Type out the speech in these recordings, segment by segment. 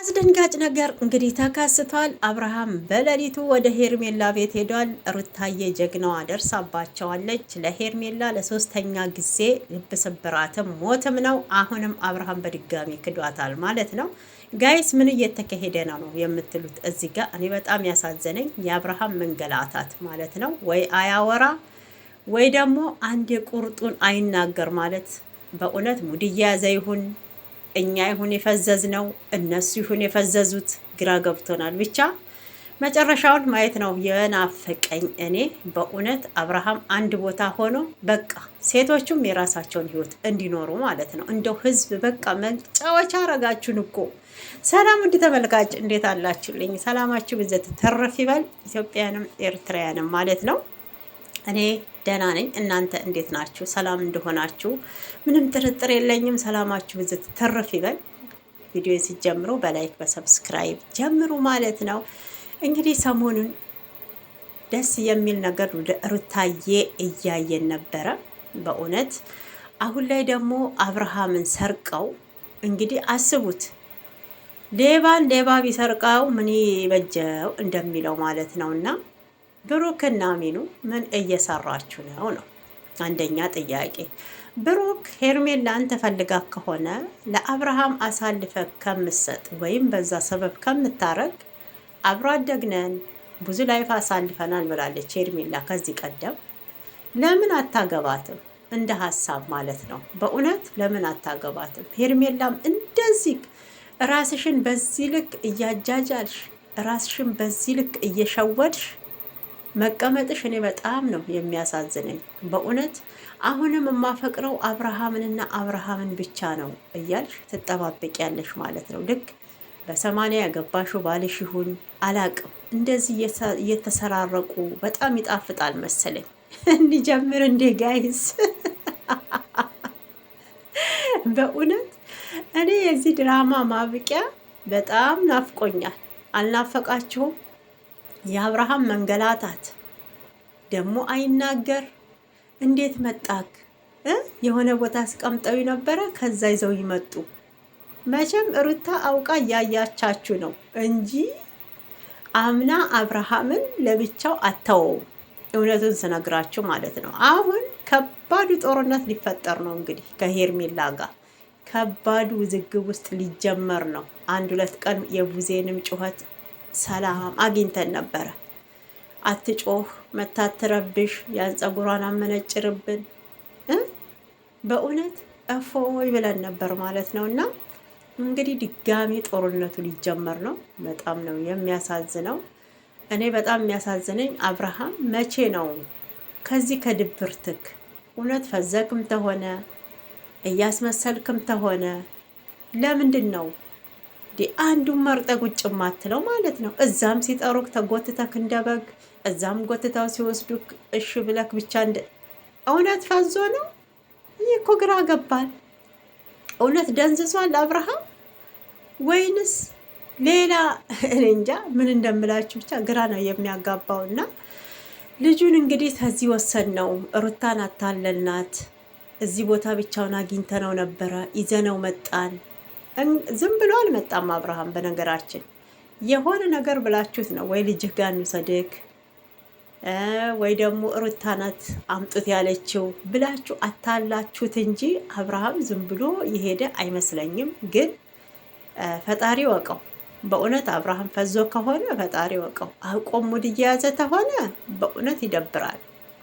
አስደንጋጭ ነገር እንግዲህ ተከስቷል። አብርሃም በሌሊቱ ወደ ሄርሜላ ቤት ሄዷል። ሩታዬ ጀግናዋ ደርሳባቸዋለች። ለሄርሜላ ለሶስተኛ ጊዜ ልብ ስብራትም ሞትም ነው። አሁንም አብርሃም በድጋሚ ክዷታል ማለት ነው። ጋይስ ምን እየተካሄደ ነው የምትሉት እዚህ ጋር እኔ በጣም ያሳዘነኝ የአብርሃም መንገላታት ማለት ነው። ወይ አያወራ ወይ ደግሞ አንድ የቁርጡን አይናገር ማለት በእውነት ሙድ እየያዘ ይሁን እኛ ይሁን የፈዘዝ ነው እነሱ ይሁን የፈዘዙት ግራ ገብቶናል። ብቻ መጨረሻውን ማየት ነው የናፈቀኝ። እኔ በእውነት አብርሃም አንድ ቦታ ሆኖ በቃ ሴቶቹም የራሳቸውን ህይወት እንዲኖሩ ማለት ነው። እንደው ህዝብ በቃ መጫወቻ አረጋችሁን እኮ። ሰላም ውድ ተመልካች እንዴት አላችሁልኝ? ሰላማችሁ ብዘት ተረፍ ይበል። ኢትዮጵያንም ኤርትራውያንም ማለት ነው። እኔ ደህና ነኝ። እናንተ እንዴት ናችሁ? ሰላም እንደሆናችሁ ምንም ጥርጥር የለኝም። ሰላማችሁ ብዝት ተረፍ ይበል። ቪዲዮ ሲጀምሩ በላይክ በሰብስክራይብ ጀምሩ ማለት ነው። እንግዲህ ሰሞኑን ደስ የሚል ነገር ሩታዬ እያየን ነበረ በእውነት። አሁን ላይ ደግሞ አብርሃምን ሰርቀው እንግዲህ አስቡት፣ ሌባን ሌባ ቢሰርቀው ምን ይበጀው እንደሚለው ማለት ነውና ብሩክና ሚኑ ምን እየሰራችሁ ነው ነው አንደኛ ጥያቄ። ብሩክ ሄርሜላን ተፈልጋ ከሆነ ለአብርሃም አሳልፈ ከምሰጥ ወይም በዛ ሰበብ ከምታረግ አብሮ አደግነን ብዙ ላይፍ አሳልፈናል ብላለች ሄርሜላ ከዚህ ቀደም። ለምን አታገባትም? እንደ ሀሳብ ማለት ነው። በእውነት ለምን አታገባትም? ሄርሜላም እንደዚህ ራስሽን በዚህ ልክ እያጃጃልሽ ራስሽን በዚህ ልክ እየሸወድሽ መቀመጥሽ እኔ በጣም ነው የሚያሳዝነኝ በእውነት። አሁንም የማፈቅረው አብርሃምንና አብርሃምን ብቻ ነው እያልሽ ትጠባበቂያለሽ ማለት ነው። ልክ በ80 ያገባሽው ባልሽ ይሁን አላቅም፣ እንደዚህ እየተሰራረቁ በጣም ይጣፍጣል መሰለኝ። እንዲጀምር እንዴ ጋይስ በእውነት እኔ የዚህ ድራማ ማብቂያ በጣም ናፍቆኛል። አልናፈቃችሁም? የአብርሃም መንገላታት ደግሞ አይናገር። እንዴት መጣክ? የሆነ ቦታ አስቀምጠው ነበረ፣ ከዛ ይዘው ይመጡ። መቼም ሩታ አውቃ እያያቻችሁ ነው እንጂ አምና አብርሃምን ለብቻው አተወው። እውነቱን ስነግራችሁ ማለት ነው። አሁን ከባዱ ጦርነት ሊፈጠር ነው እንግዲህ ከሄርሜላ ጋር ከባዱ ውዝግብ ውስጥ ሊጀመር ነው። አንድ ሁለት ቀን የቡዜንም ጩኸት ሰላም አግኝተን ነበረ። አትጮህ መታትረብሽ ያን ጸጉሯን አመነጭርብን በእውነት እፎይ ብለን ነበር ማለት ነው። እና እንግዲህ ድጋሚ ጦርነቱ ሊጀመር ነው። በጣም ነው የሚያሳዝነው። እኔ በጣም የሚያሳዝነኝ አብርሃም መቼ ነው ከዚህ ከድብርትክ እውነት ፈዘክም ተሆነ እያስመሰልክም ተሆነ ለምንድን ነው አንዱን መርጠ ቁጭ ማትለው ማለት ነው? እዛም ሲጠሩክ ተጎትተክ እንደበግ እዛም ጎትታው ሲወስዱክ እሺ ብለክ ብቻ እንደ እውነት ፈዞ ነው። ይህ እኮ ግራ ገባል። እውነት ደንዝዟል አብርሃም ወይንስ ሌላ? እኔ እንጃ ምን እንደምላችሁ ብቻ ግራ ነው የሚያጋባውና ልጁን እንግዲህ ከዚህ ወሰን ነው። ሩታን አታለልናት። እዚህ ቦታ ብቻውን አግኝተነው ነበረ፣ ይዘነው መጣን። ዝም ብሎ አልመጣም አብርሃም። በነገራችን የሆነ ነገር ብላችሁት ነው ወይ ልጅህ ጋር እንውሰድክ ወይ ደግሞ ሩታ ናት አምጡት ያለችው ብላችሁ አታላችሁት እንጂ አብርሃም ዝም ብሎ የሄደ አይመስለኝም። ግን ፈጣሪ ወቀው በእውነት አብርሃም ፈዞ ከሆነ ፈጣሪ ወቀው። አውቆም ሙድ እየያዘ ተሆነ በእውነት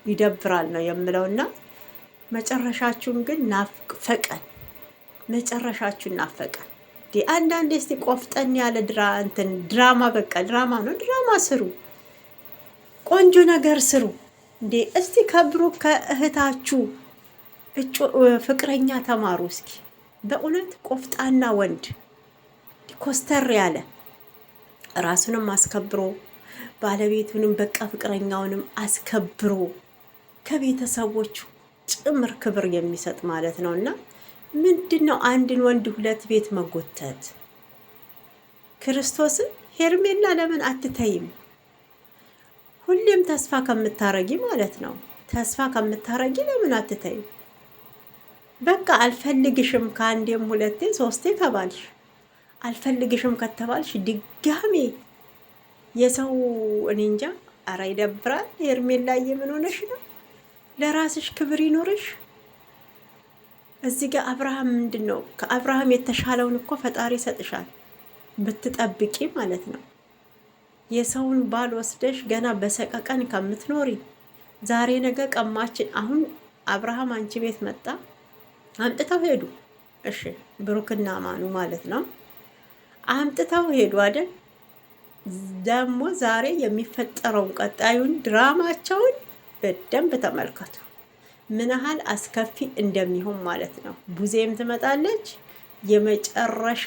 ይደብራል ነው የምለውና መጨረሻችሁን ግን ናፈቀን። መጨረሻችሁን ናፈቀን። አንዳንዴ እስቲ ቆፍጠን ያለ ድራማ በቃ ድራማ ነው፣ ድራማ ስሩ፣ ቆንጆ ነገር ስሩ እንዴ! እስቲ ከብሩክ ከእህታችሁ ፍቅረኛ ተማሩ እስኪ። በእውነት ቆፍጣና ወንድ ኮስተር ያለ ራሱንም አስከብሮ ባለቤቱንም በቃ ፍቅረኛውንም አስከብሮ ከቤተሰቦቹ ጭምር ክብር የሚሰጥ ማለት ነውና ምንድን ነው አንድን ወንድ ሁለት ቤት መጎተት? ክርስቶስን ሄርሜላ ለምን አትተይም? ሁሌም ተስፋ ከምታረጊ ማለት ነው። ተስፋ ከምታረጊ ለምን አትተይም? በቃ አልፈልግሽም ከአንዴም ሁለቴ ሶስቴ ከባልሽ አልፈልግሽም ከተባልሽ ድጋሜ የሰው እኔ እንጃ። አረ ይደብራል። ሄርሜላዬ ምን ሆነሽ ነው? ለራስሽ ክብር ይኖርሽ። እዚህ ጋር አብርሃም ምንድን ነው? ከአብርሃም የተሻለውን እኮ ፈጣሪ ይሰጥሻል ብትጠብቂ ማለት ነው። የሰውን ባል ወስደሽ ገና በሰቀቀን ከምትኖሪ ዛሬ ነገ ቀማችን። አሁን አብርሃም አንቺ ቤት መጣ፣ አምጥተው ሄዱ። እሺ ብሩክና ማኑ ማለት ነው አምጥተው ሄዱ አይደል? ደግሞ ዛሬ የሚፈጠረውን ቀጣዩን ድራማቸውን በደንብ ተመልከቱ፣ ምን ያህል አስከፊ እንደሚሆን ማለት ነው። ቡዜም ትመጣለች። የመጨረሻ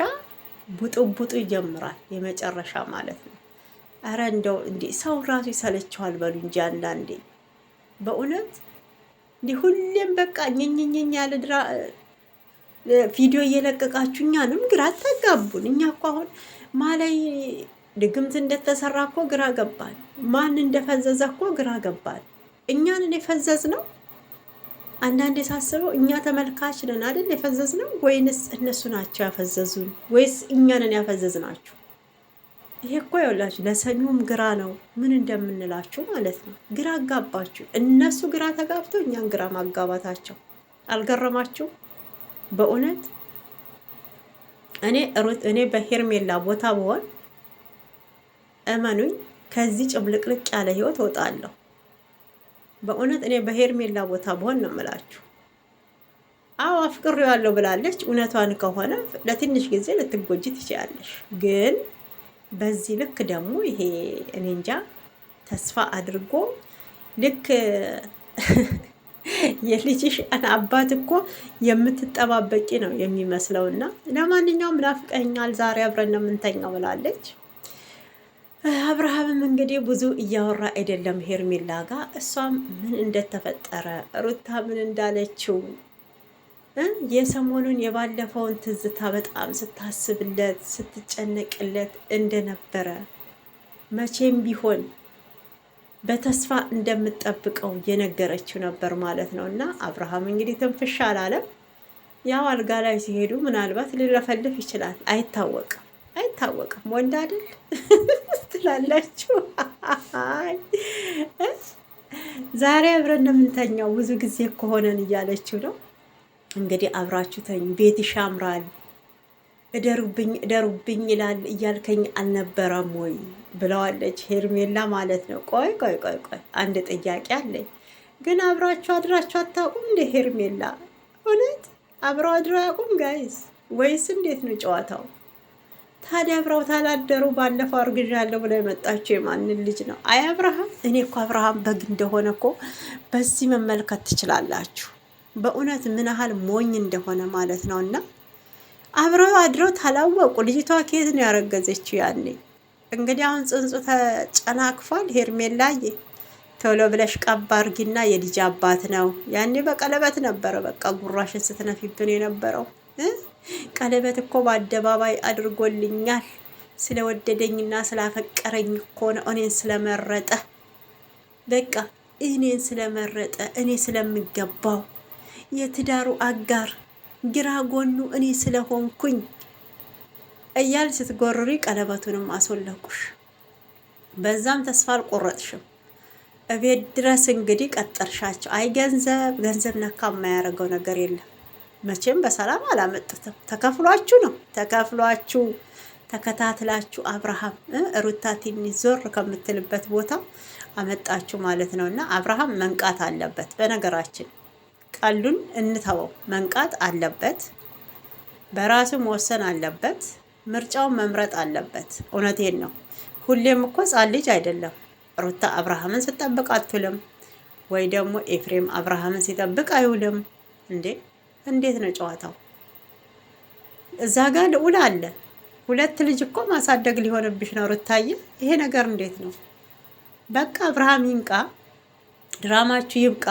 ቡጥቡጡ ይጀምራል። የመጨረሻ ማለት ነው። አረ እንደው እንዴ ሰው ራሱ ይሰለችዋል በሉ እንጂ አንዳንዴ በእውነት እንዲህ ሁሌም በቃ ኝኝኝኝ ያለ ቪዲዮ እየለቀቃችሁ እኛንም ግራ አታጋቡን። እኛ እኮ አሁን ማላይ ድግምት እንደተሰራ እኮ ግራ ገባን። ማን እንደፈዘዘ እኮ ግራ ገባን። እኛንን የፈዘዝ ነው። አንዳንዴ ሳስበው እኛ ተመልካች ነን አይደል የፈዘዝ ነው፣ ወይንስ እነሱ ናቸው ያፈዘዙን፣ ወይስ እኛንን ያፈዘዝ ናችሁ? ይሄ እኮ ይኸውላችሁ ለሰሚውም ግራ ነው። ምን እንደምንላችሁ ማለት ነው። ግራ አጋባችሁ። እነሱ ግራ ተጋብተው እኛን ግራ ማጋባታቸው አልገረማችሁ? በእውነት እኔ በሄርሜላ ቦታ ብሆን እመኑኝ ከዚህ ጭምልቅልቅ ያለ ህይወት እወጣለሁ። በእውነት እኔ በሄርሜላ ቦታ ብሆን ነው የምላችሁ። አዎ አፍቅሬዋለሁ ብላለች። እውነቷን ከሆነ ለትንሽ ጊዜ ልትጎጂ ትችላለሽ። ግን በዚህ ልክ ደግሞ ይሄ እኔ እንጃ ተስፋ አድርጎ ልክ የልጅሽ አባት እኮ የምትጠባበቂ ነው የሚመስለውና ለማንኛውም ናፍቀኛል፣ ዛሬ አብረን ነው የምንተኛው ብላለች። አብርሃምም እንግዲህ ብዙ እያወራ አይደለም ሄርሜላ ጋር። እሷም ምን እንደተፈጠረ ሩታ ምን እንዳለችው የሰሞኑን የባለፈውን ትዝታ በጣም ስታስብለት ስትጨነቅለት እንደነበረ መቼም ቢሆን በተስፋ እንደምትጠብቀው የነገረችው ነበር ማለት ነው። እና አብርሃም እንግዲህ ትንፍሻ አላለም። ያው አልጋ ላይ ሲሄዱ ምናልባት ሊለፈልፍ ይችላል፣ አይታወቅም። ወንድ አይደል ትላላችሁ። ዛሬ አብረን እንደምንተኛው ብዙ ጊዜ ከሆነን እያለችው ነው እንግዲህ። አብራችሁ ተኙ፣ ቤትሽ ያምራል፣ እደሩብኝ ይላል እያልከኝ አልነበረም ወይ ብለዋለች ሄርሜላ ማለት ነው። ቆይ አንድ ጥያቄ አለኝ። ግን አብራችሁ አድራችሁ አታውቁም እንደ ሄርሜላ? እውነት አብረው አድረው አያውቁም ጋይስ? ወይስ እንዴት ነው ጨዋታው? ታዲያ አብረው ታላደሩ? ባለፈው አርግዣለሁ ብለው የመጣችሁ የማንን ልጅ ነው? አይ አብርሃም፣ እኔ እኮ አብርሃም በግ እንደሆነ እኮ በዚህ መመልከት ትችላላችሁ። በእውነት ምን ያህል ሞኝ እንደሆነ ማለት ነው። እና አብረው አድረው ታላወቁ። ልጅቷ ከየት ነው ያረገዘችው? ያኔ እንግዲህ አሁን ጽንሱ ተጨናክፏል። ሄርሜላዬ ቶሎ ብለሽ ቀባ አርጊና የልጅ አባት ነው። ያኔ በቀለበት ነበረ በቃ ጉራሽን ስትነፊብን የነበረው። ቀለበት እኮ በአደባባይ አድርጎልኛል። ስለወደደኝና ስላፈቀረኝ እኮ ነው፣ እኔን ስለመረጠ፣ በቃ እኔን ስለመረጠ፣ እኔ ስለምገባው የትዳሩ አጋር ግራ ጎኑ እኔ ስለሆንኩኝ እያል ስትጎርሪ ቀለበቱንም አስወለቁሽ። በዛም ተስፋ አልቆረጥሽም። እቤት ድረስ እንግዲህ ቀጠርሻቸው። አይ ገንዘብ ነካ የማያደርገው ነገር የለም መቼም። በሰላም አላመጡትም። ተከፍሏችሁ ነው ተከታትላችሁ አብርሃም ሩታ ትንሽ ዞር ከምትልበት ቦታ አመጣችሁ ማለት ነው። እና አብርሃም መንቃት አለበት። በነገራችን ቀሉን እንተወው፣ መንቃት አለበት። በራሱ መወሰን አለበት። ምርጫውን መምረጥ አለበት። እውነቴን ነው። ሁሌም እኮ ጻን ልጅ አይደለም። ሩታ አብርሃምን ስጠብቅ አትውልም፣ ወይ ደግሞ ኤፍሬም አብርሃምን ሲጠብቅ አይውልም። እንዴት ነው ጨዋታው? እዛ ጋር ልዑል አለ። ሁለት ልጅ እኮ ማሳደግ ሊሆንብሽ ነው ሩታዬ። ይሄ ነገር እንዴት ነው? በቃ አብርሃም ይንቃ፣ ድራማችሁ ይብቃ።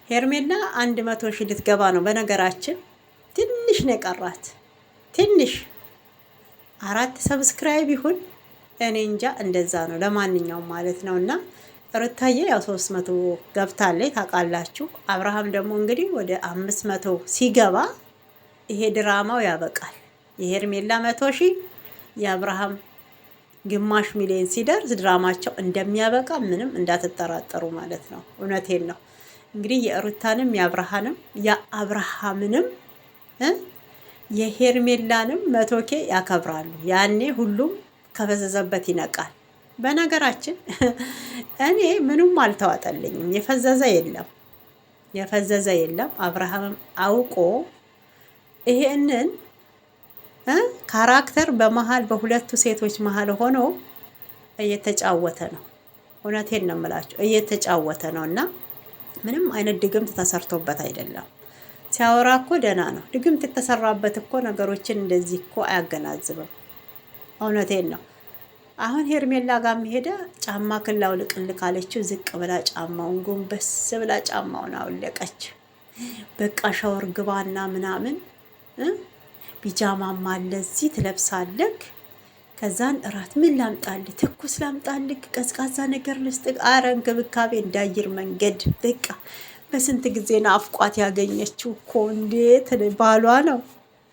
ሄርሜላ 100 ሺህ ልትገባ ነው። በነገራችን ትንሽ ነው የቀራት፣ ትንሽ 4 ሰብስክራይብ ይሁን እኔ እንጃ፣ እንደዛ ነው። ለማንኛውም ማለት ነው እና ሩታዬ ያው 300 ገብታለች ታውቃላችሁ። አብርሃም ደግሞ እንግዲህ ወደ 500 ሲገባ ይሄ ድራማው ያበቃል። የሄርሜላ 100,000 የአብርሃም ግማሽ ሚሊዮን ሲደርስ ድራማቸው እንደሚያበቃ ምንም እንዳትጠራጠሩ ማለት ነው። እውነቴን ነው። እንግዲህ የሩታንም የአብርሃምንም የሄርሜላንም 100K ያከብራሉ። ያኔ ሁሉም ከፈዘዘበት ይነቃል። በነገራችን እኔ ምንም አልተዋጠልኝም። የፈዘዘ የለም። አብርሃምም አውቆ ይሄንን ካራክተር በመሀል በሁለቱ ሴቶች መሀል ሆኖ እየተጫወተ ነው። እውነቴን ነው የምላቸው እየተጫወተ ነው። እና ምንም አይነት ድግምት ተሰርቶበት አይደለም። ሲያወራ እኮ ደህና ነው። ድግምት የተሰራበት እኮ ነገሮችን እንደዚህ እኮ አያገናዝብም። እውነቴን ነው። አሁን ሄርሜላ ጋር ሄደ ጫማ ክላው ልቅልቅ አለችው። ዝቅ ብላ ጫማውን ጎንበስ ብላ ጫማውን አውለቀች። በቃ ሻወር ግባና ምናምን ቢጃማም አለ እዚህ ትለብሳለክ። ከዛን እራት ምን ላምጣልህ? ትኩስ ላምጣልህ? ቀዝቃዛ ነገር ልስጥህ? አረ እንክብካቤ እንዳየር መንገድ በቃ በስንት ጊዜ ናፍቋት ያገኘችው እኮ እንዴት ባሏ ነው።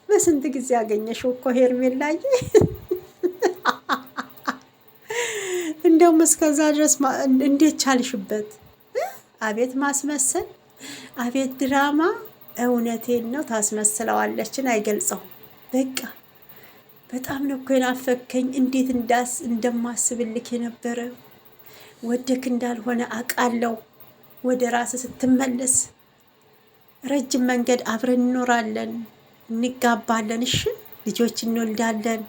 በስንት ጊዜ ያገኘሽው እኮ ሄርሜላዬ። እንደውም እስከዛ ድረስ እንዴት ቻልሽበት? አቤት ማስመሰል፣ አቤት ድራማ። እውነቴን ነው ታስመስለዋለችን፣ አይገልጸውም። በቃ በጣም ነው እኮ የናፈከኝ። እንዴት እንደማስብልክ የነበረ ወደክ እንዳልሆነ አውቃለሁ። ወደ ራስ ስትመለስ ረጅም መንገድ አብረን እንኖራለን፣ እንጋባለን፣ እሺ ልጆች እንወልዳለን፣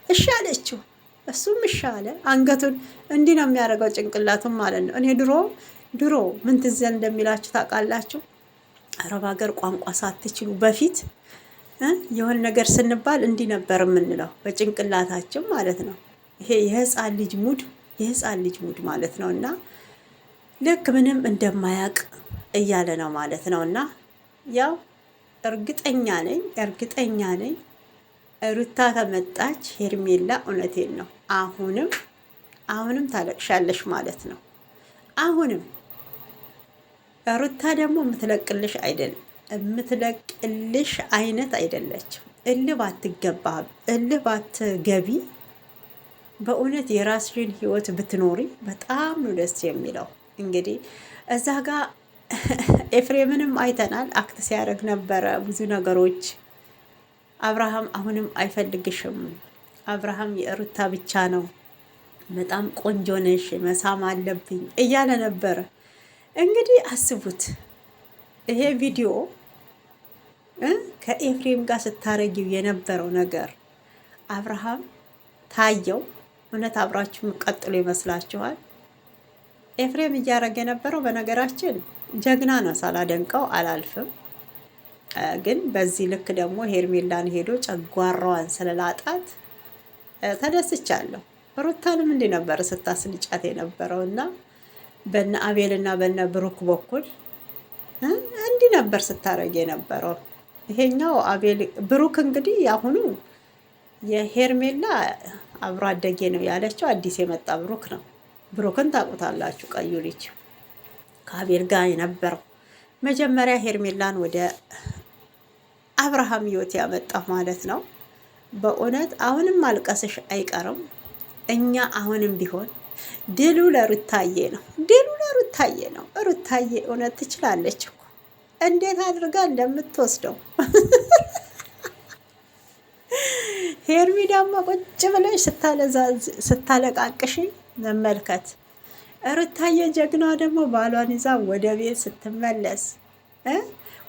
እሺ አለችው። እሱም እሺ አለ። አንገቱን እንዲህ ነው የሚያደርገው ጭንቅላቱን ማለት ነው። እኔ ድሮ ምን ትዝ እንደሚላችሁ ታውቃላችሁ? አረብ ሀገር ቋንቋ ሳትችሉ በፊት የሆነ ነገር ስንባል እንዲህ ነበር የምንለው በጭንቅላታችን ማለት ነው። ይሄ የህፃን ልጅ ሙድ ማለት ነው። እና ልክ ምንም እንደማያውቅ እያለ ነው ማለት ነው። እና ያው እርግጠኛ ነኝ ሩታ ከመጣች ሄርሜላ፣ እውነቴን ነው አሁንም ታለቅሻለሽ ማለት ነው። አሁንም ሩታ ደግሞ የምትለቅልሽ አይነት አይደለችም። እልህ ባትገቢ በእውነት የራስሽን ህይወት ብትኖሪ በጣም ነው ደስ የሚለው። እንግዲህ እዛ ጋር ኤፍሬምንም አይተናል፣ አክት ሲያደርግ ነበረ ብዙ ነገሮች። አብርሃም አሁንም አይፈልግሽም፣ አብርሃም የሩታ ብቻ ነው፣ በጣም ቆንጆ ነሽ፣ መሳም አለብኝ እያለ ነበረ። እንግዲህ አስቡት ይሄ ቪዲዮ ከኤፍሬም ጋር ስታረጊው የነበረው ነገር አብርሃም ታየው። እውነት አብራችሁ ቀጥሎ ይመስላችኋል? ኤፍሬም እያረገ የነበረው በነገራችን ጀግና ነው፣ ሳላደንቀው አላልፍም። ግን በዚህ ልክ ደግሞ ሄርሜላን ሄዶ ጨጓራዋን ስለላጣት ተደስቻለሁ። ሩታንም እንዲህ ነበር ስታስልጫት የነበረው እና በነ አቤልና በነ ብሩክ በኩል እንዲህ ነበር ስታረግ የነበረው። ይሄኛው ብሩክ እንግዲህ ያሁኑ የሄርሜላ አብሮ አደጌ ነው ያለችው፣ አዲስ የመጣ ብሩክ ነው። ብሩክን ታውቁታላችሁ፣ ቀዩ ልጅ ከአቤል ጋር የነበረው መጀመሪያ ሄርሜላን ወደ አብርሃም ህይወት ያመጣ ማለት ነው። በእውነት አሁንም ማልቀስሽ አይቀርም። እኛ አሁንም ቢሆን ድሉ ለሩታዬ ነው፣ ሩታዬ እውነት ትችላለች እኮ እንዴት አድርጋ እንደምትወስደው። ሄርሚ ደግሞ ቁጭ ብለሽ ስታለቃቅሽ መመልከት። ሩታዬ ጀግና ደግሞ ባሏን ይዛ ወደ ቤት ስትመለስ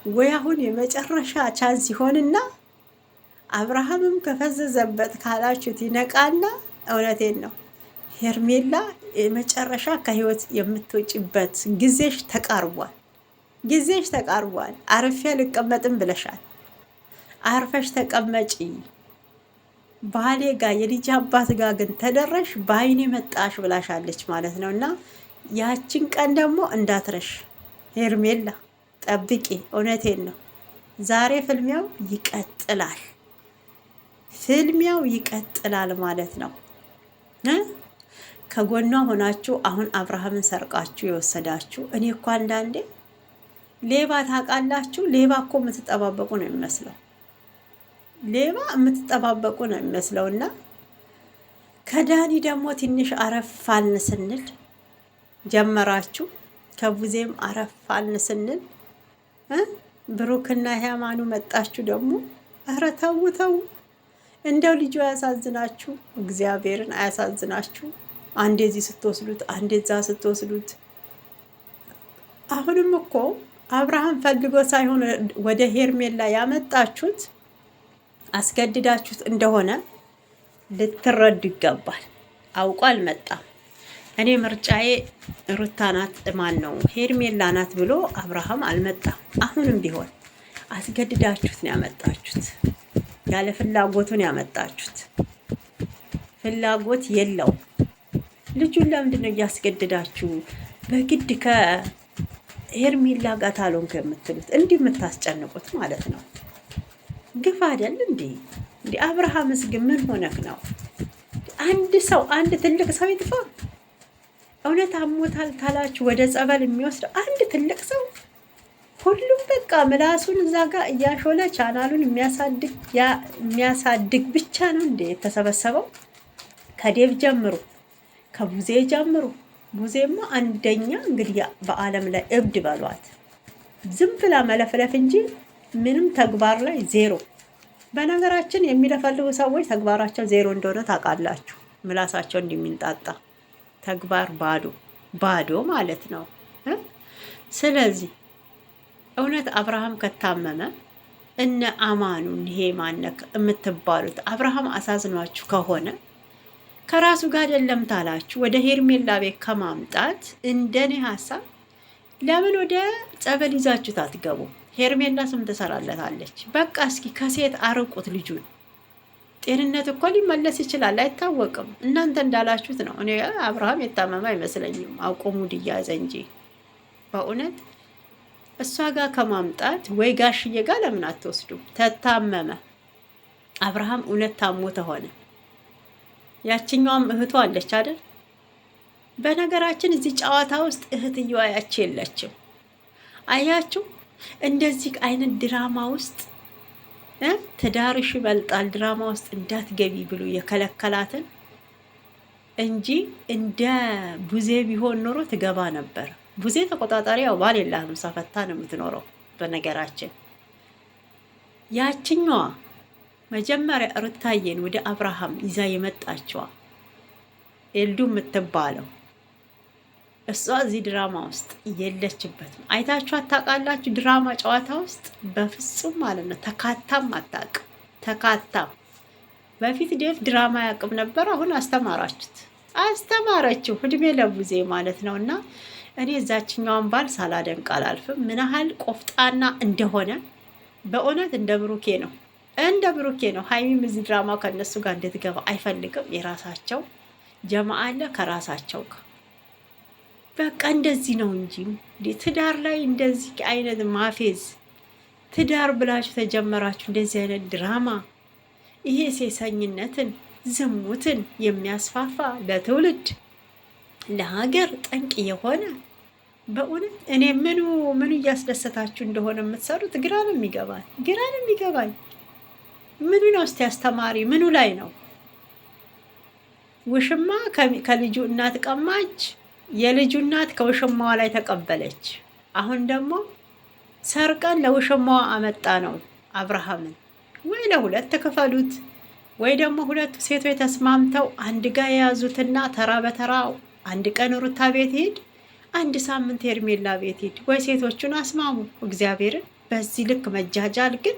ወይ አሁን የመጨረሻ ቻንስ ይሆንና አብርሃምም ከፈዘዘበት ካላችሁት ይነቃና፣ እውነቴን ነው ሄርሜላ የመጨረሻ ከህይወት የምትወጪበት ጊዜሽ ተቃርቧል። አርፌ ልቀመጥም ብለሻል። አርፈሽ ተቀመጪ። ባሌ ጋር የልጅ አባት ጋር ግን ተደረሽ በአይኔ መጣሽ ብላሻለች ማለት ነው። እና ያችን ቀን ደግሞ እንዳትረሽ ሄርሜላ ጠብቂ። እውነቴን ነው። ዛሬ ፍልሚያው ይቀጥላል ማለት ነው። ከጎኗ ሆናችሁ አሁን አብርሃምን ሰርቃችሁ የወሰዳችሁ፣ እኔ እኮ አንዳንዴ ሌባ ታውቃላችሁ፣ ሌባ እኮ የምትጠባበቁ ነው የሚመስለው። ሌባ የምትጠባበቁ ነው የሚመስለውና ከዳኒ ደግሞ ትንሽ አረፋልን ስንል ጀመራችሁ። ከቡዜም አረፋልን ስንል ብሩክና ሃይማኑ መጣችሁ ደግሞ። ኧረ ተው ተው፣ እንደው ልጁ አያሳዝናችሁ? እግዚአብሔርን አያሳዝናችሁ? አንዴ እዚህ ስትወስዱት፣ አንዴ እዛ ስትወስዱት። አሁንም እኮ አብርሃም ፈልጎ ሳይሆን ወደ ሄርሜላ ያመጣችሁት አስገድዳችሁት እንደሆነ ልትረዱ ይገባል። አውቆ አልመጣም። እኔ ምርጫዬ ሩታ ናት ማን ነው ሄርሜላ ናት ብሎ አብርሃም አልመጣም። አሁንም ቢሆን አስገድዳችሁት ነው ያመጣችሁት። ያለ ፍላጎቱን ያመጣችሁት። ፍላጎት የለው ልጁን። ለምንድን ነው እያስገድዳችሁ በግድ ከሄርሜላ ጋር ታሎንክ የምትሉት እንዲህ የምታስጨንቁት ማለት ነው? ግፍ አይደል እንዴ? እንዲ አብርሃምስ ግን ምን ሆነክ ነው? አንድ ሰው አንድ ትልቅ ሰው ይጥፋ? እውነት አሞታል ታላችሁ ወደ ጸበል የሚወስድ አንድ ትልቅ ሰው? ሁሉም በቃ ምላሱን እዛ ጋር እያሾለ ቻናሉን የሚያሳድግ ብቻ ነው እንዴ የተሰበሰበው? ከዴቭ ጀምሮ ከቡዜ ጀምሮ። ቡዜማ አንደኛ እንግዲህ በዓለም ላይ እብድ በሏት። ዝም ብላ መለፍለፍ እንጂ ምንም ተግባር ላይ ዜሮ። በነገራችን የሚለፈልጉ ሰዎች ተግባራቸው ዜሮ እንደሆነ ታውቃላችሁ። ምላሳቸው እንደሚንጣጣ ተግባር ባዶ ማለት ነው። ስለዚህ እውነት አብርሃም ከታመመ እነ አማኑን ይሄ ማነክ የምትባሉት አብርሃም አሳዝኗችሁ ከሆነ ከራሱ ጋር አይደለም ታላችሁ ወደ ሄርሜላ ቤት ከማምጣት እንደኔ ሀሳብ ለምን ወደ ጸበል ይዛችሁት አትገቡ? ሄርሜላ ስም ትሰራለታለች። በቃ እስኪ ከሴት አርቁት ልጁን። ጤንነት እኮ ሊመለስ ይችላል፣ አይታወቅም። እናንተ እንዳላችሁት ነው። እኔ አብርሃም የታመመ አይመስለኝም፣ አውቆ ሙድ እያዘ እንጂ በእውነት እሷ ጋር ከማምጣት ወይ ጋሽዬ ጋር ለምን አትወስዱ? ተታመመ አብርሃም እውነት ታሞ ተሆነ ያችኛዋም እህቱ አለች አይደል? በነገራችን እዚህ ጨዋታ ውስጥ እህትየዋ ያች የለችም። አያችሁ፣ እንደዚህ አይነት ድራማ ውስጥ ትዳርሽ ይበልጣል ድራማ ውስጥ እንዳትገቢ ብሎ የከለከላትን እንጂ እንደ ቡዜ ቢሆን ኖሮ ትገባ ነበር። ቡዜ ተቆጣጣሪ ያው ባል የላትም፣ ሳፈታ ነው የምትኖረው። በነገራችን ያችኛዋ መጀመሪያ ሩታዬን ወደ አብርሃም ይዛ የመጣችዋ ኤልዱ የምትባለው እሷ እዚህ ድራማ ውስጥ የለችበትም። አይታችሁ አታውቃላችሁ? ድራማ ጨዋታ ውስጥ በፍጹም ማለት ነው። ተካታም አታውቅም። ተካታም በፊት ዴቭ ድራማ ያውቅም ነበር። አሁን አስተማረችው። እድሜ ለቡዜ ማለት ነው። እና እኔ እዛችኛዋን ባል ሳላደንቅ አላልፍም። ምን ያህል ቆፍጣና እንደሆነ በእውነት እንደ ብሩኬ ነው። ሀይሚም እዚህ ድራማ ከእነሱ ጋር እንድትገባ አይፈልግም። የራሳቸው ጀማ አለ ከራሳቸው ጋር በቃ እንደዚህ ነው እንጂ ትዳር ላይ እንደዚህ አይነት ማፌዝ ትዳር ብላችሁ ተጀመራችሁ እንደዚህ አይነት ድራማ። ይሄ ሴሰኝነትን ዝሙትን የሚያስፋፋ ለትውልድ ለሀገር ጠንቅ የሆነ በእውነት እኔ ምኑ እያስደሰታችሁ እንደሆነ የምትሰሩት ግራ ነው የሚገባኝ። ምኑ ነው እስቲ አስተማሪ? ምኑ ላይ ነው? ውሽማ ከልጁ እናት ቀማች፣ የልጁ እናት ከውሽማዋ ላይ ተቀበለች። አሁን ደግሞ ሰርቀን ለውሽማዋ አመጣ ነው አብርሃምን። ወይ ለሁለት ተከፈሉት፣ ወይ ደግሞ ሁለቱ ሴቶች ተስማምተው አንድ ጋር የያዙትና ተራ በተራ አንድ ቀን ሩታ ቤት ሄድ፣ አንድ ሳምንት ሄርሜላ ቤት ሄድ። ወይ ሴቶቹን አስማሙ። እግዚአብሔርን በዚህ ልክ መጃጃል ግን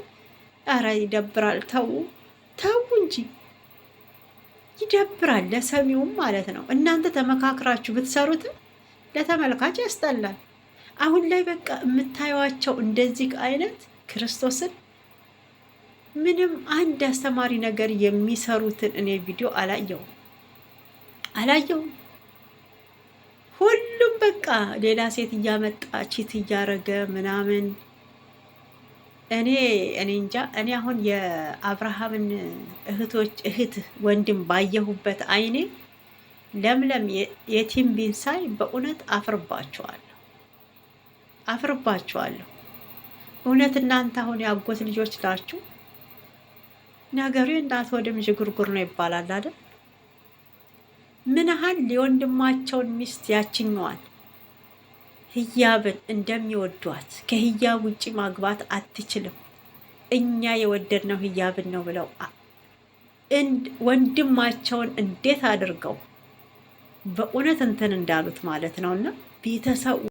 ኧረ ይደብራል። ተው እንጂ ይደብራል፣ ለሰሚውም ማለት ነው። እናንተ ተመካክራችሁ ብትሰሩትም ለተመልካች ያስጠላል። አሁን ላይ በቃ የምታዩዋቸው እንደዚህ አይነት ክርስቶስን ምንም አንድ አስተማሪ ነገር የሚሰሩትን እኔ ቪዲዮ አላየውም። ሁሉም በቃ ሌላ ሴት እያመጣ ቺት እያረገ ምናምን። እኔ እንጃ። እኔ አሁን የአብርሃምን እህት ወንድም ባየሁበት አይኔ ለምለም የቲም ቢንሳይ በእውነት አፍርባችኋለሁ። እውነት እናንተ አሁን ያጎት ልጆች ናችሁ። ነገሩ የእናት ወድም ዥጉርጉር ነው ይባላል አይደል? ምን ያህል የወንድማቸውን ሚስት ያችኘዋል ህያብን እንደሚወዷት ከህያብ ውጪ ማግባት አትችልም፣ እኛ የወደድነው ህያብን ነው ብለው ወንድማቸውን እንዴት አድርገው በእውነት እንትን እንዳሉት ማለት ነው። እና ቤተሰብ